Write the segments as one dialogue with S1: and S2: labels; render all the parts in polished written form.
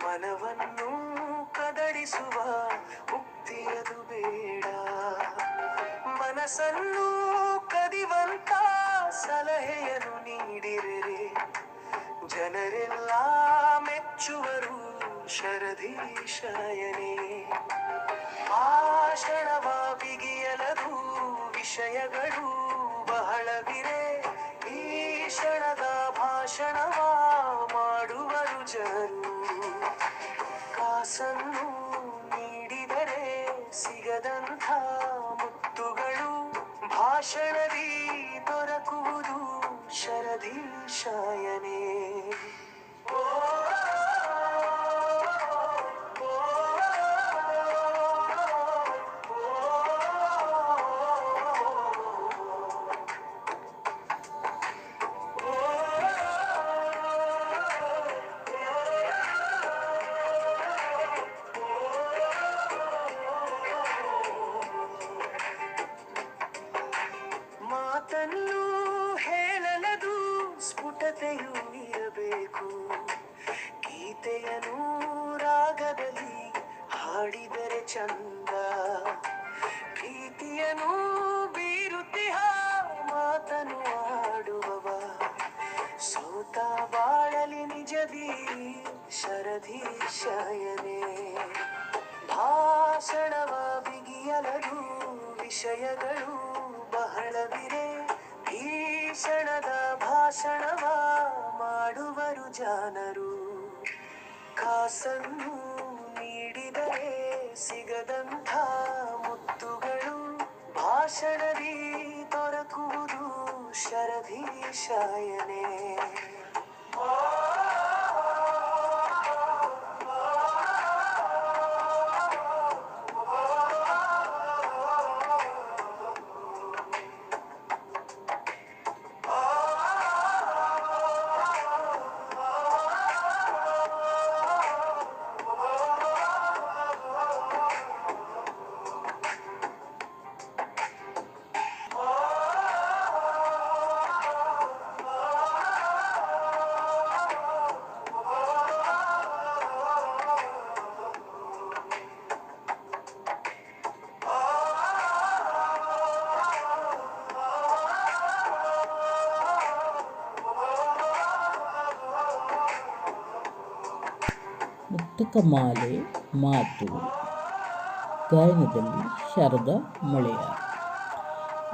S1: ಮನವನ್ನು ಕದಡಿಸುವ ಉಕ್ತಿಯದು ಬೇಡ. ಮನಸ್ಸನ್ನು ಕದಿವಂತ ಸಲಹೆಯನ್ನು ನೀಡಿರೆ ಜನರೆಲ್ಲ ಮೆಚ್ಚುವರು ಶರದೀಶಯನೇ. ಭಾಷಣವ ಬಿಗಿಯಲದು ವಿಷಯಗಳು ಬಹಳವಿರೆ. ಈ ಕ್ಷಣದ ಭಾಷಣವ ಮಾಡುವರು ಜನರು. ಕಾಸನ್ನು ನೀಡಿದರೆ ಸಿಗದಂಥ ಮುತ್ತುಗಳು ಭಾಷಣದಿ ದೊರಕುವುದು ಶರದೀಶಯನೇ. ಮಾತನ್ನು ಹೇಳಲದು ಸ್ಫುಟತೆಯೂ ಇರಬೇಕು. ಗೀತೆಯನ್ನು ರಾಗದಲ್ಲಿ ಹಾಡಿದರೆ ಚಂದ. ಪ್ರೀತಿಯನ್ನು ಬೀರುತ್ತಿಹ ಮಾತನು ಆಡುವವ ಸೋತ ಬಾಳಲಿ ನಿಜದಿ ಶರದೀಶಯನೇ. ಭಾಷಣವ ಬಿಗಿಯಲದು ವಿಷಯಗಳು ಬಹಳವಿರೆ. ಭೀಷಣದ ಭಾಷಣವ ಮಾಡುವರು ಜನರು. ಕಾಸನ್ನು ನೀಡಿದರೆ ಸಿಗದಂಥ ಮುತ್ತುಗಳು ಭಾಷಣದಿ ದೊರಕುವುದು ಶರದೀಶಯನೇ.
S2: ಮುತ್ತಕಮಾಲೆ ಮಾತು ಗಾಯನದಲ್ಲಿ ಶಾರದಾ ಮಳೆಯಾರ್.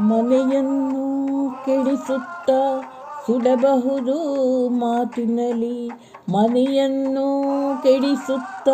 S2: ಮನೆಯನ್ನು ಕೆಡಿಸುತ್ತ ಸುಡಬಹುದು ಮಾತಿನಲ್ಲಿ. ಮನೆಯನ್ನು ಕೆಡಿಸುತ್ತ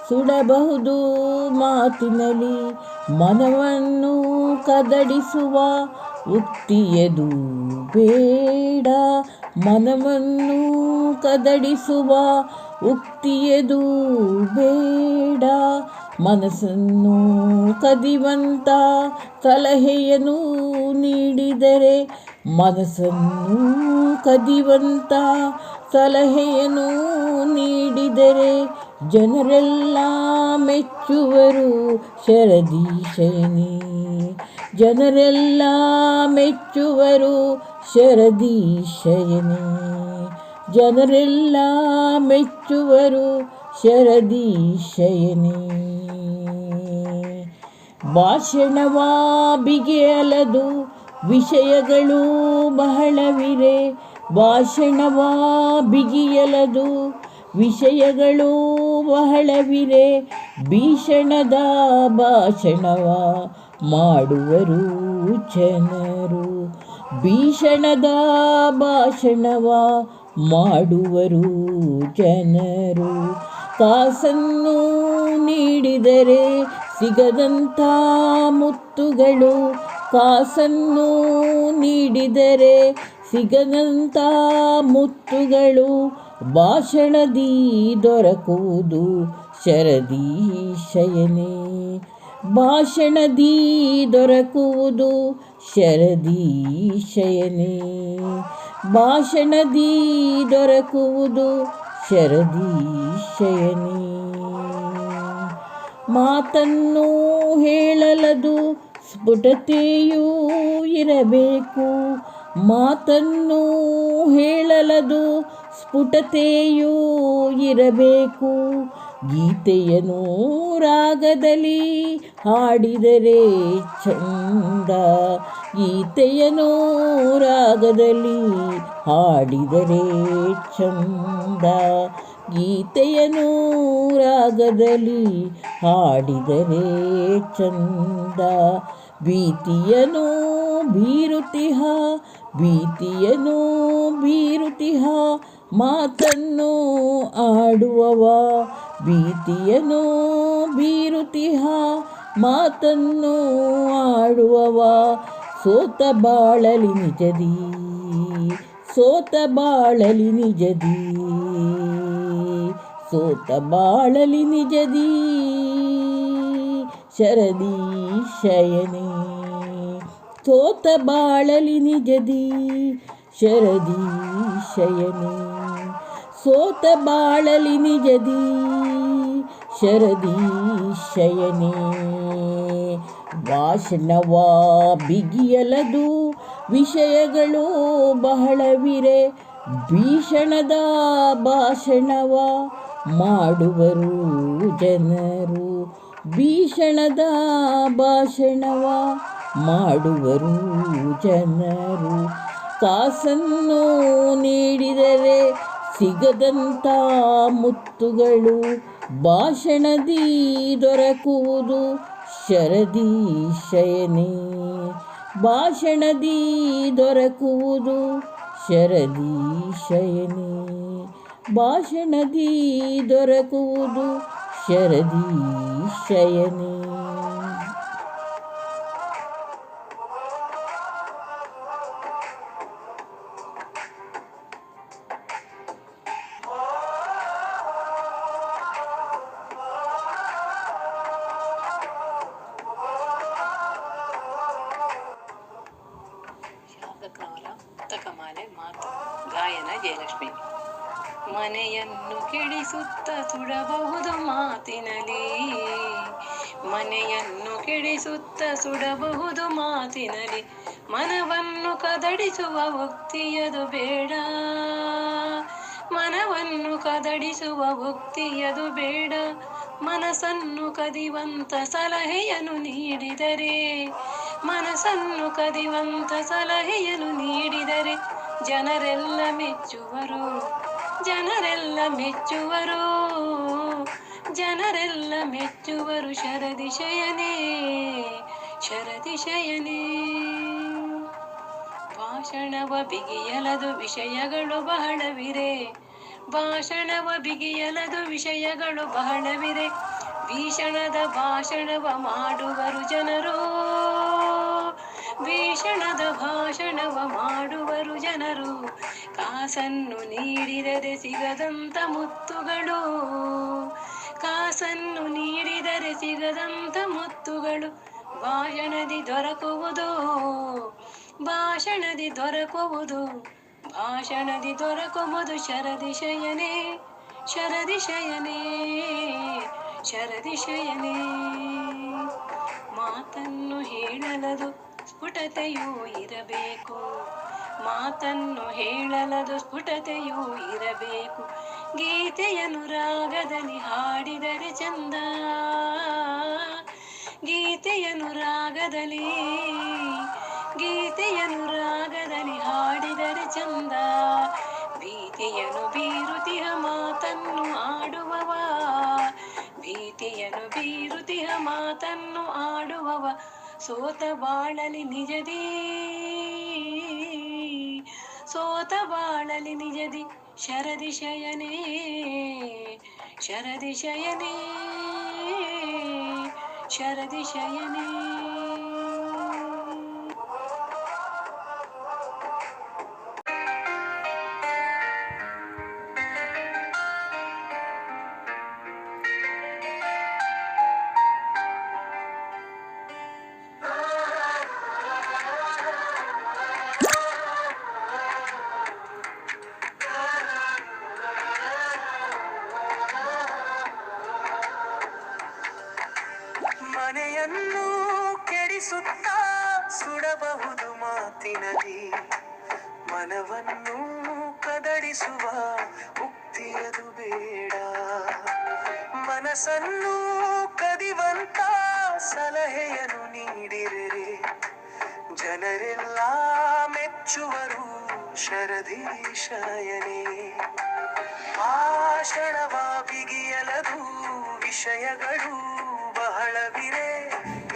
S2: ಸುಡಬಹುದು ಮಾತಿನಲ್ಲಿ. ಮನವನ್ನು ಕದಡಿಸುವ ಉಕ್ತಿಯದು ಬೇಡ. ಮನವನ್ನು ಕದಡಿಸುವ ಉಕ್ತಿಯದು ಬೇಡ. ಮನಸ್ಸನ್ನು ಕದಿವಂತ ಸಲಹೆಯನ್ನು ನೀಡಿದರೆ ಮನಸ್ಸನ್ನು ಕದಿವಂತ ಸಲಹೆಯನ್ನು ನೀಡಿದರೆ ಜನರೆಲ್ಲ ಮೆಚ್ಚುವರು ಶರದೀಶಯನೇ. ಜನರೆಲ್ಲ ಮೆಚ್ಚುವರು ಶರದೀಶಯನೇ. ಜನರೆಲ್ಲ ಮೆಚ್ಚುವರು ಶರದೀಶಯನೇ. ಭಾಷಣವ ಬಿಗಿಯಲದು ವಿಷಯಗಳು ಬಹಳವಿರೆ. ಭಾಷಣವ ಬಿಗಿಯಲದು ವಿಷಯಗಳು ಬಹಳವಿರೆ. ಭೀಷಣದ ಭಾಷಣವ ಮಾಡುವರು ಜನರು. ಭೀಷಣದ ಭಾಷಣವ ಮಾಡುವರು ಜನರು. ಕಾಸನ್ನು ನೀಡಿದರೆ ಸಿಗದಂಥ ಮುತ್ತುಗಳು. ಕಾಸನ್ನು ನೀಡಿದರೆ ಸಿಗದಂಥ ಮುತ್ತುಗಳು ಭಾಷಣದಿ ದೊರಕುವುದು ಶರದೀಶಯನೇ. ಭಾಷಣದಿ ದೊರಕುವುದು ಶರದೀಶಯನೇ. ಭಾಷಣದಿ ದೊರಕುವುದು ಶರದೀಶಯನೇ. ಮಾತನ್ನು ಹೇಳಲದು ಸ್ಫುಟತೆಯೂ ಇರಬೇಕು. ಮಾತನ್ನು ಹೇಳಲದು ಸ್ಫುಟತೆಯೂ ಇರಬೇಕು. ಗೀತೆಯನ್ನು ರಾಗದಲ್ಲಿ ಹಾಡಿದರೆ ಚಂದ. ಗೀತೆಯನ್ನು ರಾಗದಲ್ಲಿ ಹಾಡಿದರೆ ಚಂದ. ಗೀತೆಯನ್ನು ರಾಗದಲ್ಲಿ ಹಾಡಿದರೆ ಚಂದ. ಭೀತಿಯನ್ನು ಬೀರುತಿಹ ಭೀತಿಯನ್ನು ಬೀರುತಿಹ ಮಾತನ್ನು ಆಡುವವ. ಭೀತಿಯನ್ನು ಬೀರುತಿಹ ಮಾತನ್ನು ಆಡುವವ. ಸೋತ ಬಾಳಲಿ ನಿಜದಿ ಸೋತ ಬಾಳಲಿ ನಿಜದಿ ಸೋತ ಬಾಳಲಿ ನಿಜದಿ ಶರದಿ ಶಯನೇ. ಸೋತ ಬಾಳಲಿ ನಿಜದಿ ಶರದಿ ಶಯನೇ. ಸೋತ ಬಾಳಲಿ ನಿಜದಿ ಶರದಿ ಶಯನೇ. ಭಾಷಣವ ಬಿಗಿಯಲದು ವಿಷಯಗಳು ಬಹಳವಿರೆ. ಭೀಷಣದ ಭಾಷಣವ ಮಾಡುವರು ಜನರು. ಭೀಷಣದ ಭಾಷಣವ ಮಾಡುವರು ಜನರು. ಕಾಸನ್ನು ನೀಡಿದರೆ ಸಿಗದಂಥ ಮುತ್ತುಗಳು ಭಾಷಣದಿ ದೊರಕುವುದು ಶರದಿ ಶಯನೇ. ಭಾಷಣದಿ ದೊರಕುವುದು ಶರದಿ ಶಯನೇ. ಭಾಷಣದಿ ದೊರಕುವುದು ಶರದಿ ಶಯನೇ.
S3: ಶಾಸಕರವರ ತಕಮಾಲೆ ಮಾತು. ಗಾಯನ ಜಯಲಕ್ಷ್ಮಿ. ಮನೆಯನ್ನು ಕೆಡಿಸುತ್ತ ಸುಡಬಹುದು ಮಾತಿನಲಿ. ಮನೆಯನ್ನು ಕೆಡಿಸುತ್ತ ಸುಡಬಹುದು ಮಾತಿನಲಿ. ಮನವನ್ನು ಕದಡಿಸುವ ಉಕ್ತಿಯದು ಬೇಡ. ಮನವನ್ನು ಕದಡಿಸುವ ಉಕ್ತಿಯದು ಬೇಡ. ಮನಸ್ಸನ್ನು ಕದಿವಂತ ಸಲಹೆಯನ್ನು ನೀಡಿದರೆ ಮನಸ್ಸನ್ನು ಕದಿವಂತ ಸಲಹೆಯನ್ನು ನೀಡಿದರೆ ಜನರೆಲ್ಲ ಮೆಚ್ಚುವರು. ಜನರೆಲ್ಲ ಮೆಚ್ಚುವರು. ಜನರೆಲ್ಲ ಮೆಚ್ಚುವರು ಶರದಿ ಶಯನೇ. ಶರದಿ ಶಯನೇ. ಭಾಷಣವ ಬಿಗಿಯಲದು ವಿಷಯಗಳು ಬಹಳವಿರೆ. ಭಾಷಣವ ಬಿಗಿಯಲದು ವಿಷಯಗಳು ಬಹಳವಿರೆ. ಭೀಷಣದ ಭಾಷಣವ ಮಾಡುವರು ಜನರು. ಭೀಷಣದ ಭಾಷಣವ ಮಾಡುವರು ಜನರು. ಕಾಸನ್ನು ನೀಡಿದರೆ ಸಿಗದಂತ ಮುತ್ತುಗಳು. ಕಾಸನ್ನು ನೀಡಿದರೆ ಸಿಗದಂತ ಮುತ್ತುಗಳು ಭಾಷಣದಿ ದೊರಕುವುದು. ಭಾಷಣದಿ ದೊರಕುವುದು. ಭಾಷಣದಿ ದೊರಕುವುದು ಶರದಿ ಶಯನೇ. ಶರದಿ ಶಯನೇ. ಶರದಿ ಶಯನೇ. ಮಾತನ್ನು ಹೇಳಲದು ಸ್ಫುಟತೆಯೂ ಇರಬೇಕು. ಮಾತನ್ನು ಹೇಳಲದು ಸ್ಫುಟತೆಯೂ ಇರಬೇಕು. ಗೀತೆಯನ್ನು ರಾಗದಲ್ಲಿ ಹಾಡಿದರೆ ಚಂದ. ಗೀತೆಯನ್ನು ರಾಗದಲ್ಲಿ ಗೀತೆಯನ್ನು ರಾಗದಲ್ಲಿ ಹಾಡಿದರೆ ಚಂದ. ಭೀತಿಯನ್ನು ಬೀರುತಿಹ ಮಾತನ್ನು ಆಡುವವ. ಭೀತಿಯನ್ನು ಬೀರುತಿಹ ಮಾತನ್ನು ಆಡುವವ. ಸೋತ ಬಾಳಲಿ ನಿಜದಿ ಸೋತ ಬಾಳಲಿ ನಿಜದಿ ಶರದಿ ಶಯನೇ. ಶರದಿ ಶಯನೇ. ಶರದಿ ಶಯನೇ.
S1: ಮನೆಯನ್ನು ಕೆಡಿಸುತ್ತಾ ಸುಡಬಹುದು ಮಾತಿನಲ್ಲಿ. ಮನವನ್ನು ಕದ ಗೊಂದಡಿಸುವ ಉಕ್ತಿಯದು ಬೇಡ. ಮನಸ್ಸನ್ನು ಕದಿವಂತ ಸಲಹೆಯನ್ನು ನೀಡಿರೆ ಜನರೆಲ್ಲ ಮೆಚ್ಚುವರು ಶರದೀಶಯನೇ. ಭಾಷಣವ ಬಿಗಿಯಲದು ವಿಷಯಗಳು ಬಹಳವಿರೆ.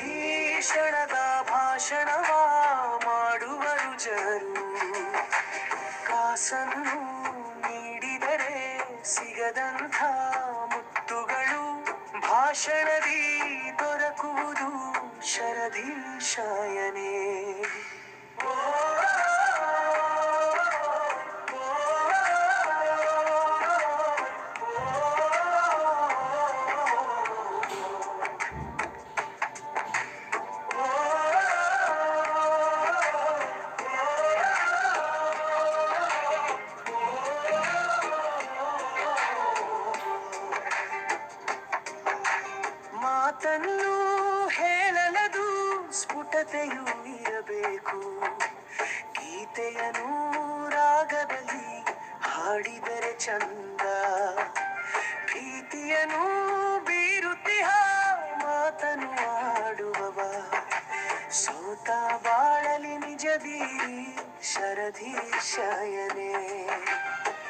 S1: ಈ ಕ್ಷಣದ ಭಾಷಣವ ಮಾಡುವರು ಜನರು. ಕಾಸನ್ನು ನೀಡಿದರೆ ಸಿಗದಂಥ ಮುತ್ತುಗಳು ಭಾಷಣದಿ ದೊರಕುವುದು ಶರದೀಶಯನೇ. ಮಾತನ್ನು ಹೇಳಲದು ಸ್ಫುಟತೆಯೂ ಇರಬೇಕು. ಗೀತೆಯನ್ನು ರಾಗದಲ್ಲಿ ಹಾಡಿದರೆ ಚಂದ. ಪ್ರೀತಿಯನ್ನು ಬೀರುತ್ತಿಹ ಮಾತನ್ನು ಆಡುವವ ಸೋತ ಬಾಳಲಿ ನಿಜದಿ ಶರದೀಶಯನೇ.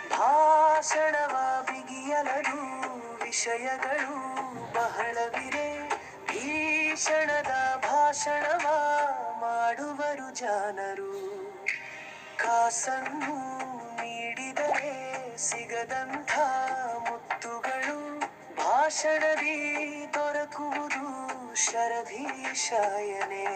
S1: ಭಾಷಣವ ಬಿಗಿಯಲದು ವಿಷಯಗಳು ಬಹಳವಿರೆ. ಭೀಷಣದ ಭಾಷಣವ ಮಾಡುವರು ಜನರು. ಕಾಸನ್ನು ನೀಡಿದರೆ ಸಿಗದಂಥ ಮುತ್ತುಗಳು ಭಾಷಣದಿ ದೊರಕುವುದು ಶರದೀಶಯನೇ.